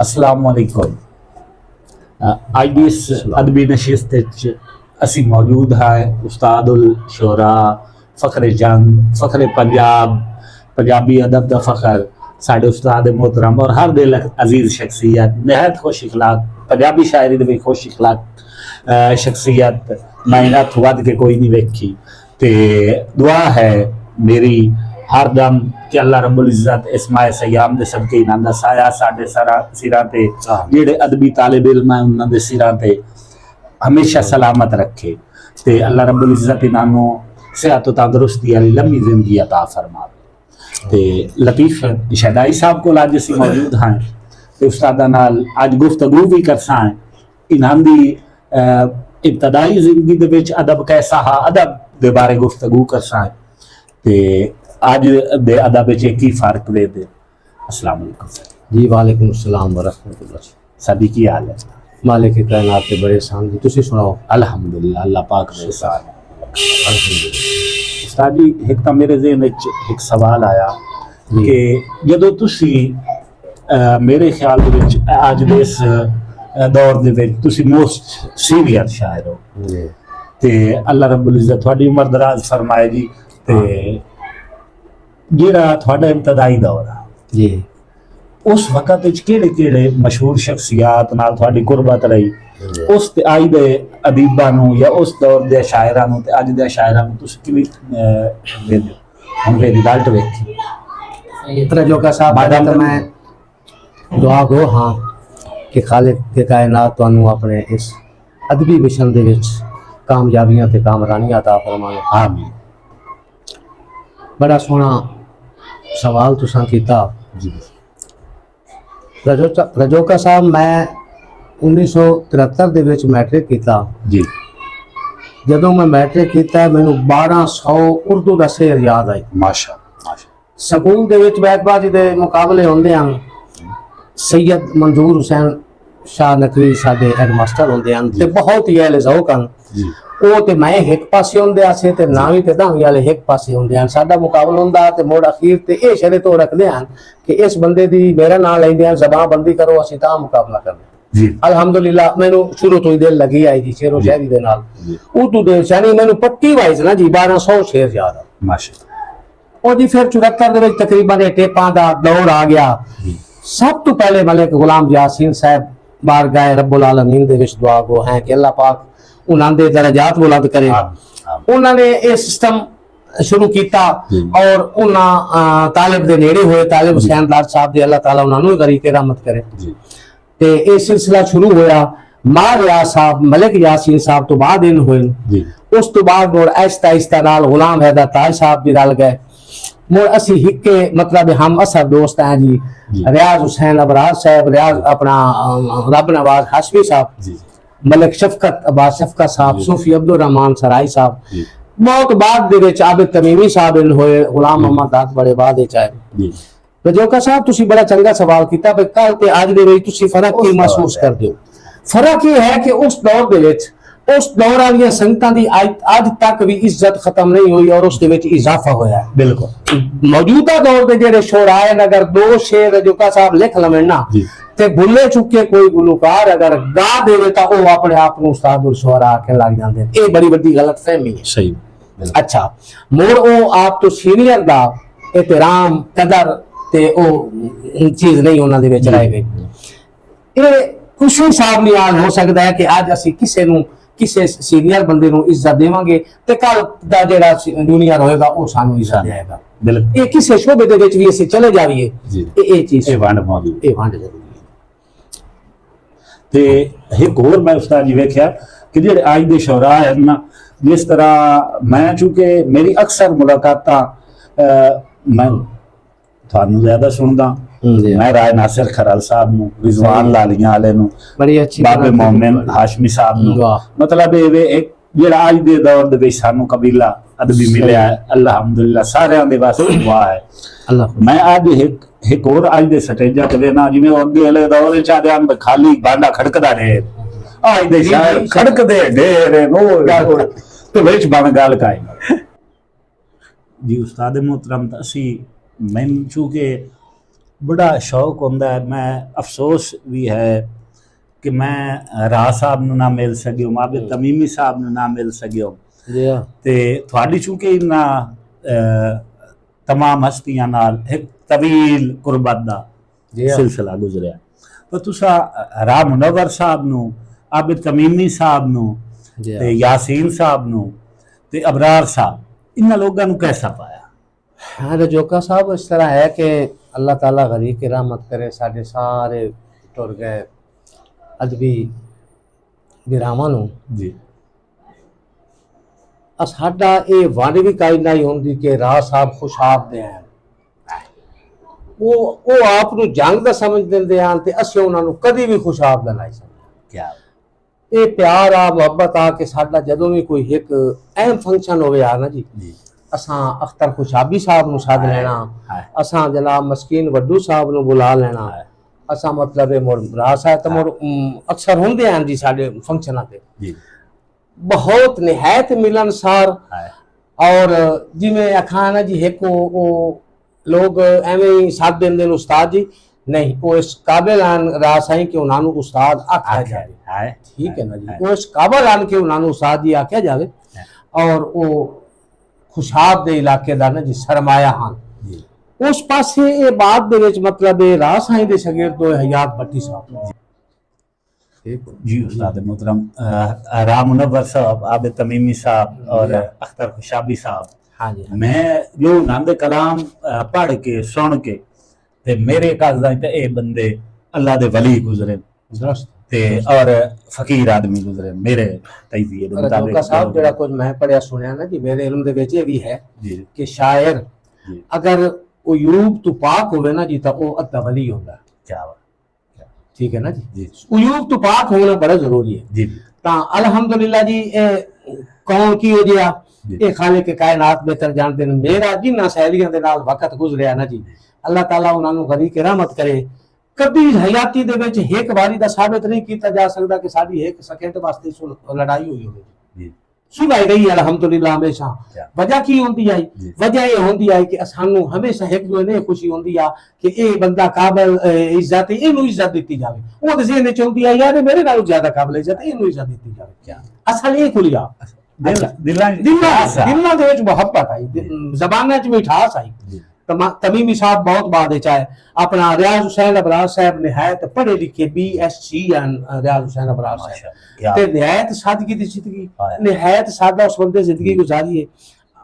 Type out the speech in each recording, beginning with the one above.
अस्सलाम वालेकुम। आज दी इस अदबी नशिस्त असी मौजूद हैं उस्तादुल शोरा फ़ख्र जंग फ़ख्र पंजाब पंजाबी अदब का फ़ख्र साढ़े उस्ताद मोहतरम और हर दिल अजीज़ शख्सियत नहायत खुश इखलाक पंजाबी शायरी दे खुश इखलाक शख्सियत मैं इन्हां तो वध के कोई नहीं वेखी। ते दुआ है मेरी हर दम कि अल्लाह रब्बुल इज़्ज़त इस्माए सयाम दे सबके इन्हां दा साया साडे सिरां ते जेड़े अदबी तालिब इल्म है उन्हां दे सिरां ते हमेशा सलामत रखे ते अल्लाह रब्बुल इज़्ज़त इन्हां नूं सेहत तंदुरुस्ती वाली लम्मी जिंदगी अता फरमावे। ते लतीफ़ शहदाई साहब को अज असीं मौजूद हैं ते उस्तादा नाल अज गुफ्तगू भी करसां इन्हां दी इब्तदाई जिंदगी दे विच अदब कैसा हा अदब दे बारे गुफ्तगू करसां ते आज दे अदब विच की फर्क दे दे। अस्सलाम वालेकुम जी। वालेकुम अस्सलाम व रहमतुल्लाह। सभी की हाल है? मालिक कायनात के बड़े एहसान जी, तुसी सुनाओ? अल्हम्दुलिल्लाह अल्लाह पाक दे एहसान अल्हम्दुलिल्लाह। उस्ताद जी एक तां मेरे ज़हन विच एक सवाल आया कि जदों तुसी मेरे ख्याल दे विच अज दे इस दौर दे विच तुसी मोस्ट सीनियर शायर हो ते अल्लाह रब्बुल इज़्ज़त तुहाडी उम्र दराज फरमाए जी। ते जेड़ा तुहाडा इब्तदाई दौर है जी उस वक़्त विच केड़े मशहूर शख्सियात नाल तुहाडी कुर्बत रही उस आई दे अदीबां नूं या उस दौर दे शायरां नूं ते अज दे शायरां नूं तुसीं किवें वेंदे हो? हुण वे रिजल्ट वेखी तरजोका साहब मादाम तो मैं दुआ गो हाँ कि खालिक के कायनात तुहानू अपने इस अदबी मिशन दे विच कामयाबियां ते कामरानियां अता फरमाए। आमीन। बड़ा सोहना सवाल तुसां कीता जी। रजोका साहब मैं 1973 दे विच मैट्रिक कीता जी। जदों मैं मैट्रिक कीता मैनू 1200 उर्दू दा शेर याद आई। माशा स्कूल दे विच बैतबाजी दे मुकाबले होंदे हैं सैयद मंजूर हुसैन शाह नकवी साडे हेडमास्टर होंदे हैं ते बहुत ही अहले ज़ौक़ हन वो ते मैं एक पासे होंदे आसे ते नावी ते दावी वाले एक पासे होंदे हैं। साडा मुकाबला होंदा ते मोड़ अखीर ते ये शर्त हो रखदे हैं कि इस बंदे दी मेरा नाम लैंदे हैं ज़बान बंदी करो असीं तां मुकाबला करदे जी। अल्हम्दुलिल्लाह मैनू शुरू तो ही दिल लगी आई जी शेरो शायरी दे नाल उर्दू दे यानी मैनू पट्टी वाइज ना जी 1200 शेर याद आ माशा और जी फिर 74 दे विच तकरीबन ये टेपां दा दौर आ गया। सब तो पहले मलिक गुलाम यासीन साहब बारगाह रब्बुल आलमीन दे विच दुआ गो हैं कि अल्लाह पाक उन्हां दे दरजात बुलंद करे। उन्होंने ये सिस्टम शुरू किया और उन्हां तालिब दे नेड़े होए तालिब हुसैन दार साहब दे अल्लाह ताला उन्हां नूं गरीके रहमत करे ते ये सिलसिला शुरू होया। मार रियाज साहब मलिक यासीन साहब तो बाद इन होए उस तो बाद मोड़ आहिस्ता आहिस्ता नाल गुलाम हैदर ताज साहब भी रल गए मोड़ असी हिक्के मतलब हम असर दोस्त हैं जी। रियाज हुसैन अबराज साहब रियाज अपना रब नवाज हाशमी साहब मलिक शफकत अब्बास शफकत साहब सूफी अब्दुल रहमान सराई साहब बहुत बाद दे विच आबिद तमीमी साहब इन होए गुलाम मोहम्मद दात बड़े बाद विच आए। रजोका साहब तुसी बड़ा चंगा सवाल कीता भाई कल ते अज दे विच तुसी फर्क की महसूस करदे हो? फर्क ये है कि उस दौर दे विच उस दौर वाली संगतां दी आज तक भी इज्जत खत्म नहीं हुई और उस दे विच इजाफा होया है। बिल्कुल मौजूदा दौर दे जेड़े शोराए अगर दो शेर रजोका साहब लिख लवें ना ते भुले चुके कोई गुलकार अगर गा देवे तो वो अपने आप को उस्तादुल शुअरा आखन लग जाते हैं। ये बड़ी बड़ी गलतफहमी है। सही। अच्छा मोड़ वो आप तो सीनियर दा एहतराम कदर ते ओ चीज नहीं उन्हां दे विच रह गई। ये उस हिसाब नाल हो सकता है कि आज असी किसे नूं किसे सीनियर बंदे नूं इज्जत देवांगे ते कल दा जेड़ा जूनियर होएगा वो सानू इज्जत देगा। बिल्कुल ये किसे शोबे दे विच भी असी चले जावीए ये चीज ये वंड मौजूद ये वंड जरूरी ते एक होर मैं उस्ताद जी वेख्या कि जेड़े अज दे शोरा है ना जिस तरह मैं चूंकि मेरी अक्सर मुलाकातां मैं थानू ज्यादा सुनदा मैं राय नासिर खरल साहब नूं रिजवान लालियां वाले नूं बड़ी अच्छी बाबे मोमिन हाशमी साहब नूं मतलब ये एक जेड़ा अज दे दौर दे विच सानू कबीला अदबी मिलिया है अल्हम्दुलिल्लाह सारियां दे वास्ते दुआ है अल्लाह। मैं आज एक और अज दे स्टेजा ते वेना जिवें अगे वाले दौर विच आदे में खाली बांडा खड़कदा ढेर अज दे शायर खड़कदे ढेर नो ते विच बन गल काई जी। उस्ताद मोहतरम असी मैं चूंकि बड़ा शौक होंदा है। मैं अफसोस भी है कि मैं राह साहब नूं ना मिल सकियो, आबिद तमीमी साहब नूं ना मिल सकियो जी हाँ ते थोड़ी चूंकि इन्ना तमाम हस्तियां नाल एक तवील कुर्बत दा जी हाँ सिलसिला गुजरिया, तो तुसा राह मुनव्वर साहब नूं, आबिद तमीमी साहब नूं जी ते हाँ। यासीन साहब नूं ते अबरार साहब इन्हां लोगां नूं कैसा पाया? हाँ रजोका साहब इस तरह है कि अल्लाह ताला गरीब की रहमत करे, साढ़े सारे टुर गए अदबी विरावां नूं जी साडा ये वंड भी काई नहीं होंदी कि राह साहब खुशाब दे हैं वो आप नूं जंग दा समझ दिंदे आन ते असीं उन्हां नूं कदी भी खुशाब दा नहीं समझदे। क्या ये प्यार आ मोहब्बत आ कि साडा जदों भी कोई एक अहम फंक्शन होवे आ ना जी जी असां अख्तर खुशाबी साहब नूं सद लेना, हाय असां जनाब मस्कीन वड्डू साहब नूं बुला लेना, हाय असां मतलब ये मुड़ राह साहब तो मुड़ अक्सर होंदे हैं जी साडे फंक्शनां ते जी बहुत निहायत मिलनसार हाय और जिमें आखा ना जी एक वो लोग एवें ही साथ देंदे ने उस्ताद जी नहीं वो इस काबिल आन राह साईं कि उन्हां नूं उस्ताद आख्या जाए, हाय ठीक है ना जी, वो इस काबिल आन के उन्हां नूं उस्ताद जी आख्या जाए और वो खुशाब दे इलाके दा ना जी सरमाया हान जी उस पासे ये बात दे विच मतलब ये राह साईं दे शागिर्द तो हयात भट्टी साहब जी उस्ताद मोहतरम राह मुनव्वर साहब, आबिद तमीमी साहब और अख्तर खुशाबी साहब, हाँ जी मैं जो नांदे कलाम पढ़ के सुन के ते मेरे कागजां ते ए बंदे अल्लाह दे वली गुजरे दुरुस्त ते और फकीर आदमी गुजरे मेरे तजज़िये दे रजोका मुताबिक। साहब जेड़ा कुछ मैं पढ़िया सुनिया ना जी मेरे इल्म दे विच ये भी है जी कि शायर जी अगर वो यूब तो पाक होवे ना जी तो वो अद्दा वली होंदा, क्या बात ठीक है ना जी, जी उयूब तो पाक होना बड़ा जरूरी है। जी ता अल्हम्दुलिल्लाह जी ए कौन की हो जिया जी। ए खालिक कायनात बेहतर जानते ने मेरा जिन्ना सहेलियां दे नाल वक्त गुजरिया ना जी अल्लाह ताला उन्हां नूं गनी के रहमत करे कभी हयाती दे विच एक बारी दा साबित नहीं कीता जा सकदा कि साडी एक सेकंड वास्ते लड़ाई हुई होवे जी सुनाई गई अल्हम्दुलिल्लाह हमेशा क्या वजह की होंदी आई जी वजह ये होंदी आई कि सानू हमेशा एक दूए ने खुशी होंदी आ कि ये बंदा काबिल इज्जत इनू इज्जत दी जावे वो ते ज़हन च होंदी आ यार मेरे नालों ज्यादा काबिल इज्जत इनू इज्जत दी जावे क्या असल ये खुलिया दिल दिलां दिलों ਦੇ ਵਿੱਚ ਮੁਹੱਬਤ ਆਈ ਜ਼ਬਾਨਾਂ 'ਚ ਮਿਠਾਸ ਆਈ तमीमी साहब बहुत बाद चाहे अपना रियाज हुसैन अबरार साहब निहायत पढ़े लिखे BSc रियाज हुसैन अबरार साहब ते निहायत सादगी दी जिंदगी निहायत सादा उस बंदे जिंदगी गुजारी है।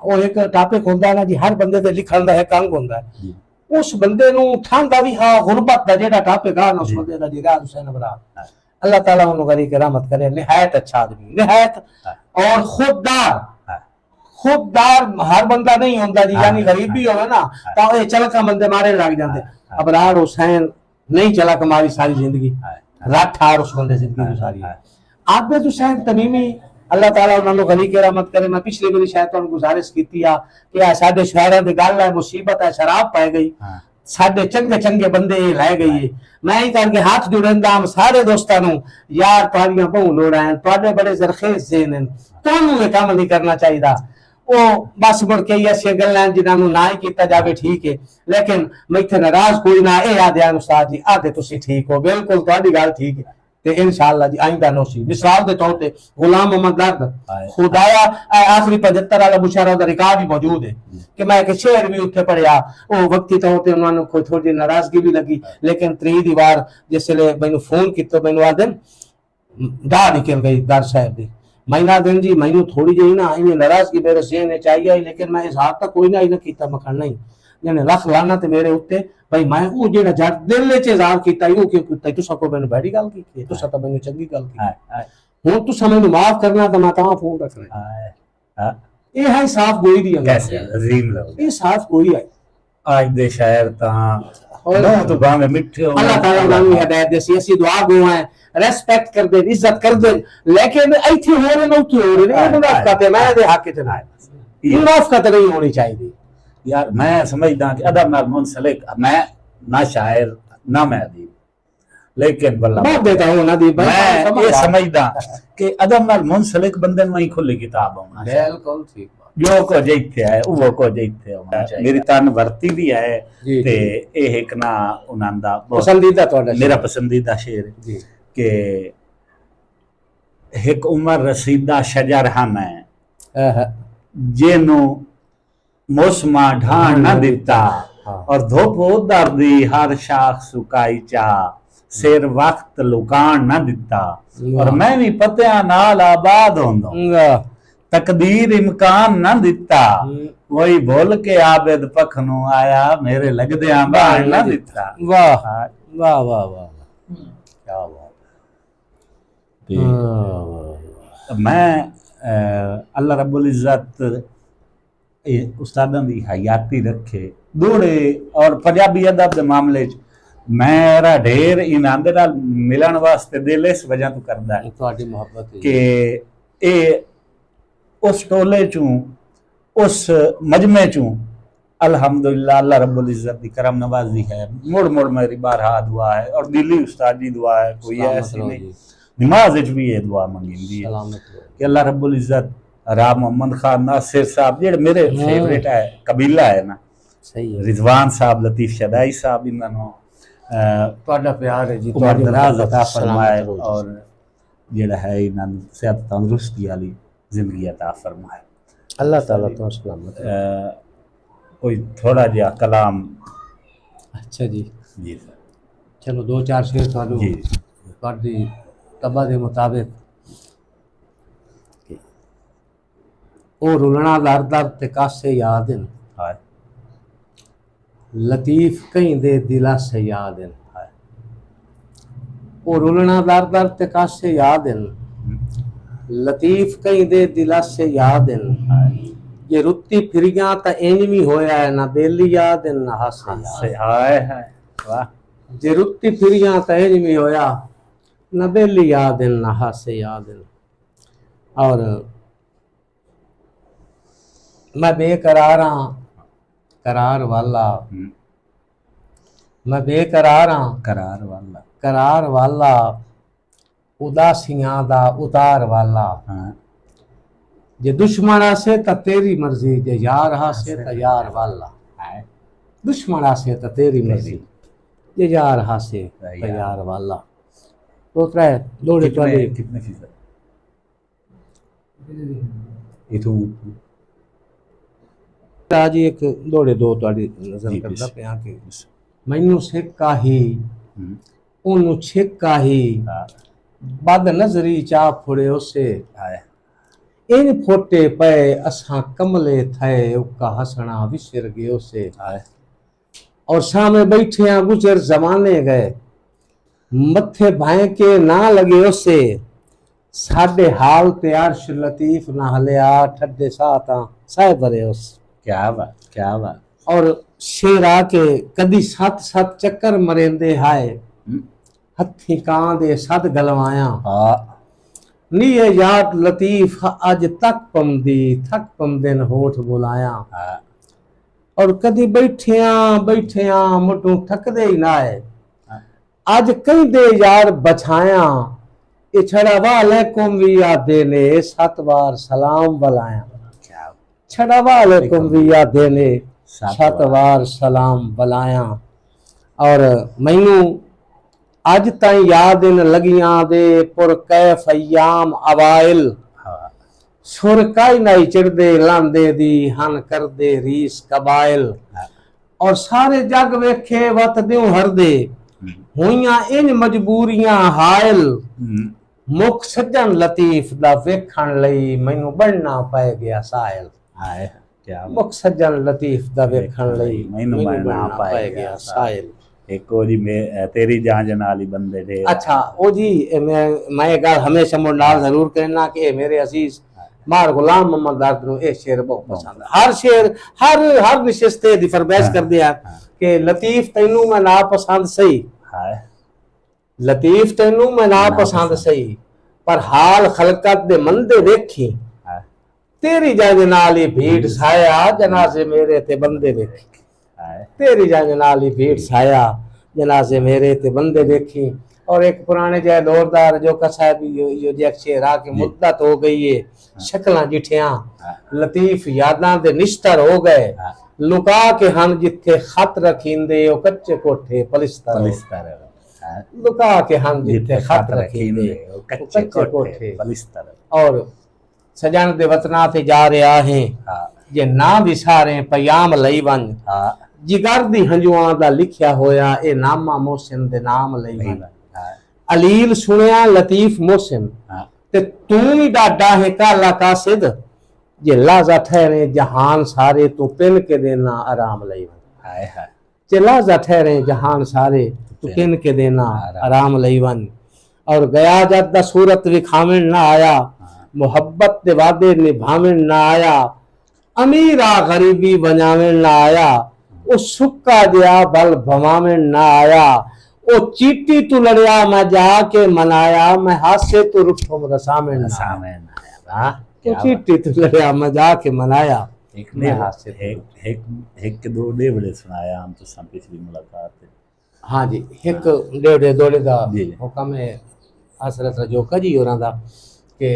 और एक टॉपिक होंदा है ना जी हर बंदे दे लिखण दा एक अंग होंदा है उस बंदे नूं ठंडा भी हाँ गुरबत दा जेड़ा टॉपिक आ ना उस बंदे दा रियाज हुसैन अबरार अल्लाह ताला उन्हें गरी के रहमत करे निहायत अच्छा आदमी निहायत और खुददार हर बंदा नहीं होता जी यानी गरीब भी होगा ना तो ये चलका बंदे मारे लग जाते अबरार हुसैन नहीं चलक मारी सारी जिंदगी रात ठार उस बंदे जिंदगी गुजारी आबिद हुसैन तमीमी अल्लाह ताला उन्होंने गनी के रहमत करे मैं पिछले बारी शायद तुहानू गुजारिश की कि साडे शहरों की गल है मुसीबत है शराब पै गई साडे चंगे चंगे बंदे लै गई है मैं ही करके हाथ जुड़ेंदा सारे दोस्तों यार तुहाडियां बहु लोड़ा है तुहाडे बड़े जरखेज ज़हन हैं तुहानू ये काम नहीं करना चाहिए वो बस मुड़ के ऐसी गल्लां जिन्होंने ना ही किया जाए ठीक है लेकिन मैं इत्थे नाराज कोई ना ये आदे उस्ताद जी आदे तुसी ठीक हो बिल्कुल तुहाडी गल ठीक है ते इंशाअल्लाह जी आइंदा नौसी मिसाल दे तौर पे गुलाम मोहम्मद दर्द खुदाया आखिरी 75 वाला मुशायरा दा रिकॉर्ड ही मौजूद है कि मैं एक शेर भी उत्थे पढ़िया वो वक्ती तौर पे उन्होंने कोई थोड़ी नाराजगी भी लगी लेकिन त्री दीवार जिसले मैनू फोन किया मैनू आदे दा निकल गई दर साहब दी महीना दिन जी मैनू थोड़ी जी ना इन्हें नाराजगी मेरे सेहन चाहिए लेकिन मैं इस हाथ तक कोई ना इन्हें किया मखना ही जिन्हें लख लाना ते मेरे उत्ते भाई मैं वो जेड़ा जट दिल च इज़हार कीता वो क्यों कीता तुसा को मैंने बैड़ी गल की तुसा तो मैंने चंगी गल की हुण तुसा मैनू माफ करना तो मैं तां फोन रखना ये है साफ गोई दी कैसे अजीम लोग ये साफ गोई है आज दे शायर तां तो गांव में मिठे हो अल्लाह ताला उन्हें हिदायत देसी ऐसी दुआ गो है रेस्पेक्ट कर दे इज्जत कर दे लेकिन ऐथे हो रहे ना उथे हो रहे मुनाफिकत है मैं दे हक च ना मुनाफिकत नहीं होनी चाहिए यार मैं समझदा कि अदब नाल मुंसलिक मैं ना शायर ना मैं अदीब लेकिन वल्ला मैं देता हूं ना दी मैं ये समझदा कि अदब नाल मुंसलिक बंदे में ही खुली किताब होना बिल्कुल ठीक बात ਜੋ ਕੁਝ ਇੱਥੇ ਹੈ ਉਹ ਕੁਝ ਇੱਥੇ ਹੋਣਾ ਚਾਹੀਦਾ। ਮੇਰੀ ਤਨ ਵਰਤੀ ਵੀ ਹੈ ਜੀ, ਤੇ ਇਹ ਇੱਕ ਨਾ ਉਹਨਾਂ ਦਾ ਬਹੁਤ ਪਸੰਦੀਦਾ ਤੁਹਾਡਾ ਮੇਰਾ ਪਸੰਦੀਦਾ ਸ਼ੇਰ ਜੀ ਕਿ ਇੱਕ ਉਮਰ ਰਸੀਦਾ ਸ਼ਜਰ ਹਮ ਹੈ ਜਿਹਨੂੰ ਮੌਸਮਾਂ ਢਾਣ ਨਾ ਦਿੱਤਾ ਔਰ ਧੁੱਪ ਉਧਰ ਦੀ ਹਰ ਸ਼ਾਖ ਸੁਕਾਈ ਚਾ ਸਿਰ ਵਕਤ ਲੁਕਾਣ ਨਾ ਦਿੱਤਾ ਔਰ ਮੈਂ ਵੀ ਪਤਿਆਂ ਨਾਲ ਆਬਾਦ ਹੁੰਦਾ ਤਕਦੀਰ ਇਮਕਾਨ ਨਾ ਦਿੱਤਾ ਕੋਈ ਭੁੱਲ ਕੇ ਆਬਦ ਪਖ ਨੂੰ ਆਇਆ ਮੇਰੇ ਲੱਗਦਿਆਂ ਬਾਣ ਨਾ ਦਿੱਤਾ। ਵਾਹ ਵਾਹ ਵਾਹ ਵਾਹ क्या बात है। मैं अल्लाह रब्बुल इज़्ज़त उस्तादां दी हयाती रखे दोड़े और पंजाबी अदब दे मामले च मेरा ढेर इनाम दे नाल मिलन वास्ते दिल इस वजह तो करदा है ਤੁਹਾਡੀ ਮੁਹੱਬਤ कि उस टोले चों उस मजमे चों अल्हम्दुलिल्लाह अल्लाह रब्बुल इज़्ज़त की करम नवाजी है। मुड़ मुड़ मेरी बारहा दुआ है और दिली उस्ताद जी दुआ है कोई ऐसी नहीं नमाज विच भी ये दुआ मंगी है कि अल्लाह रब्बुल इज़्ज़त राम मोहम्मद खान नासिर साहब जेड़े मेरे फेवरेट है कबीला है ना सही है रिजवान साहब लतीफ शदाई साहब इन्होंने ਤੁਹਾਡਾ ਪਿਆਰ ਹੈ ਜੀ उमर दराज अता फरमाए और जेड़ा है इन्होंने सेहत तंदुरुस्ती वाली जिंदगी अता फरमाए। अल्लाह ताला तो सलामत कोई थोड़ा जिहा कलाम अच्छा जी जी सर चलो दो चार शेर ਤੁਹਾਨੂੰ जी ਤੁਹਾਡੀ ਤਬਾ ਦੇ ਮੁਤਾਬਿਕ ਉਹ ਰੁਲਣਾ ਦਰ ਦਰ ਤੇ ਕਾਸੇ ਯਾਦ ਹਨ हाय ਲਤੀਫ ਕਹਿੰਦੇ ਦਿਲਾ ਸੇ ਯਾਦ ਹਨ ਉਹ ਰੁਲਣਾ ਦਰ ਦਰ ਤੇ ਕਾਸੇ ਯਾਦ ਹਨ ਲਤੀਫ ਕਹਿੰਦੇ ਦਿਲਾ ਸੇ ਯਾਦ ਹਨ ਜੇ ਰੁੱਤੀ ਫਿਰੀਆਂ ਤਾਂ ਇੰਜ ਵੀ ਹੋਇਆ ਹੈ ਨਾ ਬੇਲੀ ਯਾਦ ਹਨ ਨਾ ਹਾਸੇ हाय हाय वाह ਜੇ ਰੁੱਤੀ ਫਿਰੀਆਂ ਤਾਂ ਇੰਜ ਵੀ ਹੋਇਆ ਨਾ ਬੇਲੀ ਯਾਦ ਹਨ ਨਾ ਹਾਸੇ ਯਾਦ ਹਨ और मैं बेकरार हाँ करार वाला मैं बेकरार हाँ करार वाला उदासियां दा उतार वाला हाँ जे दुश्मना से तो तेरी मर्जी जे यार हा से तो यार वाला दुश्मना से तो तेरी मर्जी जे यार हा से तो यार वाला तो त्रै दौड़े कितने फीसद इथों आज एक दौड़े दो ਤੁਹਾਡੀ ਨਜ਼ਰ ਕਰਦਾ ਪਿਆ ਕਿ ਮੈਨੂੰ ਸਿੱਕਾ ਹੀ ਉਹਨੂੰ ਛਿੱਕਾ ਹੀ ਬਦ ਨਜ਼ਰੀ ਚਾ ਫੁੜੇ ਉਸੇ ਇਨ ਫੋਟੇ ਪਏ ਅਸਾਂ ਕਮਲੇ ਥੇ ਉਕਾ ਹਸਣਾ ਵਿਸਰ ਗਏ ਉਸੇ और सामने बैठे हैं गुजर जमाने गए मथे भाए के ना लगे उसे साडे हाल ते अर्श लतीफ ना हलिया ठड्डे साता साहे भरे उस क्या बात और शेर आके कदी सत सत चक्कर मरेंदे हाय हथी कां दे सद गलवाया नी ये याद लतीफ अज तक पमदी थक पमदे न होठ बुलाया और कदी बैठिया मुटू थकदे ही ना है अज कई दे यार बछाया ये छड़ा वालेकुम भी यादे ने 7 बार सलाम बुलाया छड़ा वालेकुम भी यादे ने 7 बार सलाम बुलाया और मैनू अज ताई याद इन लगियां दे पुर कैफ अयाम अवाइल सुर काई नाई चढ़दे लांदे दी हन करदे रीस कबाइल और सारे जग वेखे वत दियों हरदे होइयां इन मजबूरियां हायल मुख सज्जन लतीफ दा वेखण लई मैनू बनना पै गया साहिल हाय क्या मुख सज्जन लतीफ दा वेखण लई मैनू बनना पै गया साहिल एक ओ जी तेरी जान जनाली बंदे थे अच्छा ओ जी मैं गल हमेशा मुंडाल जरूर कहना कि मेरे अजीज मार गुलाम मोहम्मद दर्द नु ये शेर बहुत पसंद है हर शेर हर निशस्ते दी फरमाइश कर दिया कि लतीफ तैनू मैं ना पसंद सही हाय लतीफ तैनू मैं ना पसंद सही पर हाल खलकत दे मंदे देखी तेरी जंज नाल ही भीड़ साया जनाजे मेरे ते बंदे देखी तेरी जंज नाल ही भीड़ साया जनाजे मेरे ते बंदे देखी और एक पुराने जय दौरदार जो का साहब यो जैक शेरा की मुद्दत हो गई है, शक्लां जिठियां लतीफ यादां दे निश्तर हो गए, लुका के हम जिथे खत रखींदे ओ कच्चे कोठे पलिस्तर लुका के हम जिथे खत रखींदे ओ कच्चे कोठे पलिस्तर। और सजन दे वतना ते जा रहा है जे ना विसारे पयाम लई वन, जिगर दी हंजुआं दा लिखिया होया ए नामा मोहसिन दे नाम लई वन। अलील सुनिया लतीफ मोहसिन ते तू ही डाडा है काला कासिद, जे लाजा ठहरे जहान सारे तू पिन के देना आराम लई वन। जे लाजा ठहरे जहान सारे तू पिन के देना आराम लई वन। और गया जद दा सूरत विखावन ना आया, मोहब्बत दे वादे निभावन ना आया, अमीरा गरीबी बनावन ना आया, ओ सुक्का दिया बल भवावन ना आया, ओ चीटी तू लड़िया मैं जाके मनाया, मैं हाथ से तू रुठम रसावन ना आया। तो चीटी तू लड़िया मैं जाके मनाया, एक ने एक के दो डे बड़े सुनाया हम तो सब पिछली मुलाकात। हाँ जी, एक डेढ़ दौड़े दा हुक्म है हसरत रजोका जी होरां दा कि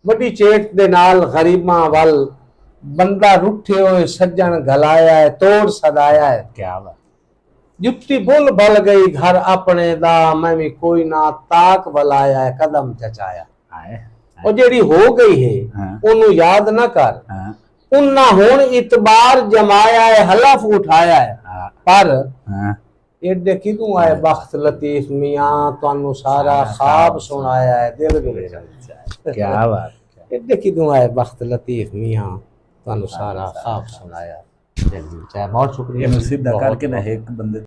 वड्डी चेट दे नाल गरीबां वल बंदा रुठे होए सज्जन गलाया है, तोड़ सदाया है। क्या बात। जुत्ती बुल बल गई घर अपने दा, मैं भी कोई ना ताक बलाया है, कदम चचाया। और जेड़ी हो गई है ओनू याद ना कर, उन्ना हुण इतबार जमाया है, हलफ उठाया है, पर एडे किदू आए बख्त लतीफ मियां, तुहानू सारा ख्वाब सुनाया है, दिल विच। क्या बात। एडे किदू आए बख्त लतीफ मियां, तुहानू सारा ख्वाब सुनाया, दिल विच। बहुत शुक्रिया। सीधा करके ना एक बंदे